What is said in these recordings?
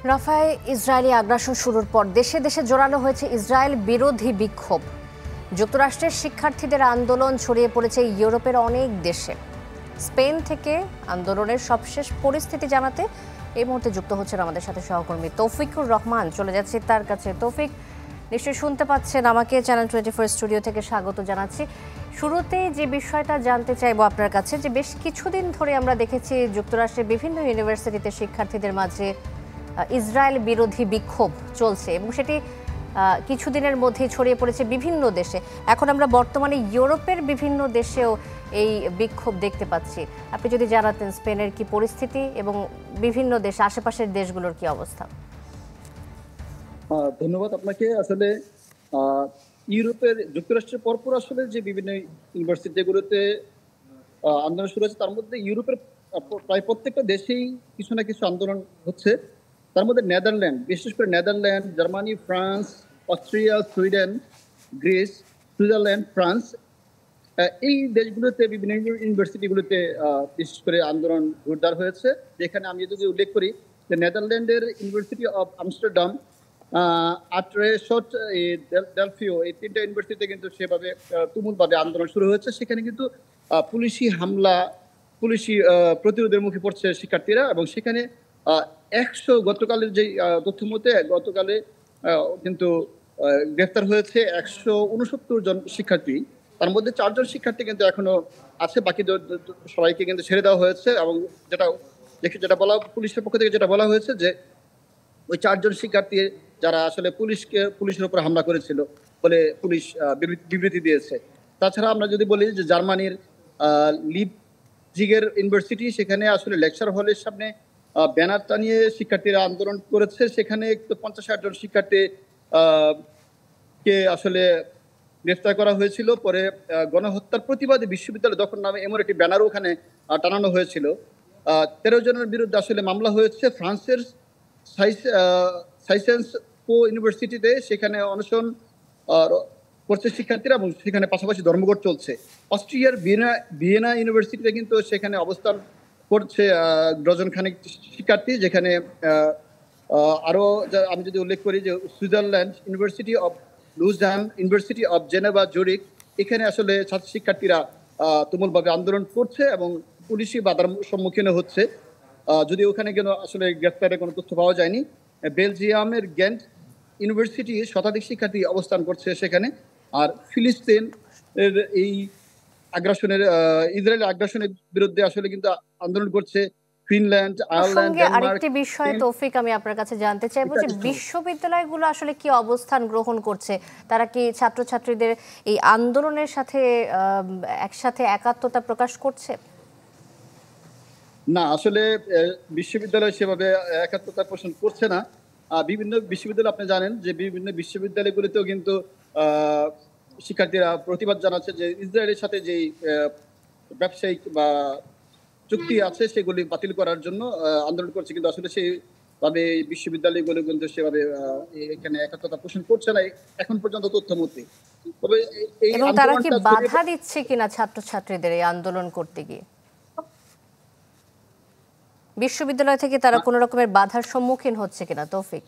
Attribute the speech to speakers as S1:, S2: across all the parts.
S1: রাফায় Israeli আগ্রাসন শুরুর পর দেশে দেশে জোরালো হয়েছে ইসরায়েল বিরোধী বিক্ষোভ। যুক্তরাষ্ট্রের শিক্ষার্থীদের আন্দোলন ছড়িয়ে পড়েছে ইউরোপের অনেক দেশে। স্পেন থেকে আন্দোলনের সবশেষ পরিস্থিতি জানাতে এই মুহূর্তে যুক্ত হচ্ছেন আমাদের সাথে সহকর্মী তৌফিকুর রহমান। চলে যাচ্ছি তার কাছে। তৌফিক, নিশ্চয়ই শুনতে পাচ্ছেন আমাকে। চ্যানেল 24 স্টুডিও থেকে স্বাগত জানাচ্ছি। শুরুতেই যে বিষয়টা জানতে চাইবো আপনার কাছে, যে বেশ কিছুদিন ধরে আমরা দেখেছি যুক্তরাষ্ট্রের বিভিন্ন ইউনিভার্সিটিতে শিক্ষার্থীদের মাঝে ইসরায়েল বিরোধী বিক্ষোভ চলছে এবং সেটি কিছুদিনের মধ্যেই ছড়িয়ে পড়েছে বিভিন্ন দেশে। এখন আমরা বর্তমানে ইউরোপের বিভিন্ন দেশেও এই বিক্ষোভ দেখতে পাচ্ছি। আপনি যদি জানাতেন স্পেনের কি পরিস্থিতি এবং বিভিন্ন দেশ, আশেপাশের দেশগুলোর কি অবস্থা?
S2: ধন্যবাদ আপনাকে। আসলে ইউরোপের যুক্তরাষ্ট্রের পরপর আসলে যে বিভিন্ন ইউনিভার্সিটিগুলোতে আন্দোলন শুরু হয়েছে, তার মধ্যে ইউরোপের প্রায় প্রত্যেকটা দেশেই কিছু না কিছু আন্দোলন হচ্ছে। তার মধ্যে নেদারল্যান্ড, বিশেষ করে Netherland, Germany, France, Austria, Sweden, Greece, Switzerland, France, এই দেশগুলোতে বিভিন্ন ইউনিভার্সিটিগুলোতে বিশেষ করে আন্দোলন জোরদার হয়েছে। যেখানে আমি যদি উল্লেখ করি যে নেদারল্যান্ডের ইউনিভার্সিটি অফ আমস্টারডাম, আট্রেশট, ডেলফিও, এই তিনটা ইউনিভার্সিটিতে কিন্তু সেভাবে তুমুলভাবে আন্দোলন শুরু হয়েছে। সেখানে কিন্তু পুলিশি হামলা, পুলিশি প্রতিরোধের মুখে পড়ছে শিক্ষার্থীরা। এবং সেখানে গতকালের যে তথ্য মতে গতকালে কিন্তু গ্রেফতার হয়েছে 169 জন শিক্ষার্থী। তার মধ্যে 4 জন শিক্ষার্থী কিন্তু এখনো আছে, বাকি সবাইকে কিন্তু ছেড়ে দেওয়া হয়েছে। এবং যেটা বলা, পুলিশের পক্ষ থেকে যেটা বলা হয়েছে যে ওই 4 জন শিক্ষার্থী যারা আসলে পুলিশের উপর হামলা করেছিল বলে পুলিশ বিবৃতি দিয়েছে। তাছাড়া আমরা যদি বলি যে জার্মানির লিপজিগের ইউনিভার্সিটি, সেখানে আসলে লেকচার হলের সামনে ব্যানার টানিয়ে শিক্ষার্থীরা আন্দোলন করেছে। সেখানে 50-60 জন শিক্ষার্থী কে আসলে গ্রেফতার করা হয়েছিল। পরে গণহত্যার প্রতিবাদে বিশ্ববিদ্যালয় দখল নামে এমন একটি ব্যানারও ওখানে টানানো হয়েছিল। 13 জনের বিরুদ্ধে আসলে মামলা হয়েছে। ফ্রান্সের সাইসেন্স পো ইউনিভার্সিটিতে সেখানে অনশন করছে শিক্ষার্থীরা এবং সেখানে পাশাপাশি ধর্মঘট চলছে। অস্ট্রিয়ার ভিয়েনা ইউনিভার্সিটিতে কিন্তু সেখানে অবস্থান করছে ডজন খানেক শিক্ষার্থী। যেখানে আরো আমি যদি উল্লেখ করি যে সুইজারল্যান্ড, ইউনিভার্সিটি অফ লুজডান, ইউনিভার্সিটি অফ জেনেভা, জুরিক, এখানে আসলে ছাত্র শিক্ষার্থীরা তুমুলভাবে আন্দোলন করছে এবং পুলিশি বাধার সম্মুখীন হচ্ছে। যদি ওখানে কেন আসলে গ্রেফতারের কোনো তথ্য পাওয়া যায়নি। বেলজিয়ামের গেন্ট ইউনিভার্সিটি শতাধিক শিক্ষার্থী অবস্থান করছে সেখানে। আর ফিলিস্তিন এর এই আগ্রাসনের, ইসরায়েলের আগ্রাসনের বিরুদ্ধে আসলে কিন্তু আন্দোলন করছে ফিনল্যান্ড, আয়ারল্যান্ড, ডেনমার্ক।
S1: আরেকটি বিষয় তৌফিক আমি আপনার কাছে জানতে চাইবো যে বিশ্ববিদ্যালয়গুলো আসলে কি অবস্থান গ্রহণ করছে? তারা কি ছাত্রছাত্রীদের এই আন্দোলনের সাথে একসাথে একাত্মতা প্রকাশ করছে?
S2: না, আসলে বিশ্ববিদ্যালয় সেভাবে একাত্মতা পোষণ করছে না। বিভিন্ন বিশ্ববিদ্যালয় আপনি জানেন যে বিভিন্ন বিশ্ববিদ্যালয়গুলিতেও কিন্তু শিক্ষার্থীরা প্রতিবাদ জানাচ্ছে যে ইসরায়েলের সাথে যেই ব্যবসায়িক বা চুক্তি আছে সেগুলি বাতিল করার জন্য আন্দোলন করছে। কিন্তু আসলে সেইভাবে বিশ্ববিদ্যালয়গুলো কিন্তু সেভাবে এখানে একাত্মতা পোষণ করছে না এখন পর্যন্ত তথ্য মতে। তবে
S1: এবং তারা কি বাধা দিচ্ছে কিনা ছাত্রছাত্রীদের এই আন্দোলন করতে গিয়ে? বিশ্ববিদ্যালয় থেকে তারা কোনো রকমের বাধার সম্মুখীন হচ্ছে কিনা তৌফিক?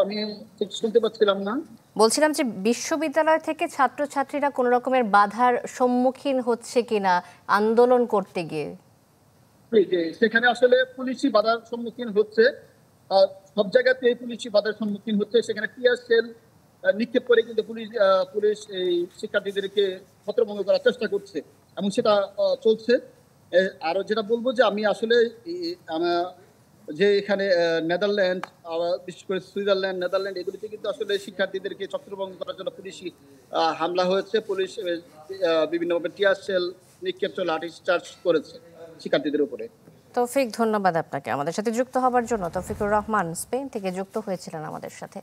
S2: আমি ঠিক শুনতে পাচ্ছিলাম না।
S1: বলছিলাম যে বিশ্ববিদ্যালয় থেকে ছাত্রছাত্রীরা কোনো রকমের বাধার সম্মুখীন হচ্ছে কিনা আন্দোলন করতে গিয়ে?
S2: সেখানে আসলে পুলিশি বাধার সম্মুখীন হচ্ছে। সব জায়গাতে পুলিশি বাধার সম্মুখীন হচ্ছে। সেখানে টিয়ার সেল নিক্ষেপ করে কিন্তু পুলিশ এই শিক্ষার্থীদেরকে ছত্রভঙ্গ করার চেষ্টা করছে এবং সেটা চলছে। আরো যেটা বলবো যে আমি আসলে যে এখানে নেদারল্যান্ড, বিশেষ করে সুইজারল্যান্ড, নেদারল্যান্ড, এগুলিতে কিন্তু আসলে শিক্ষার্থীদেরকে ছত্রভঙ্গ করার জন্য পুলিশি হামলা হয়েছে। পুলিশ বিভিন্নভাবে টিয়ার সেল নিক্ষেপ, লাঠিচার্জ করেছে শিক্ষার্থীদের উপরে।
S1: তৌফিক, ধন্যবাদ আপনাকে আমাদের সাথে যুক্ত হবার জন্য। তৌফিকুর রহমান স্পেন থেকে যুক্ত হয়েছিলেন আমাদের সাথে।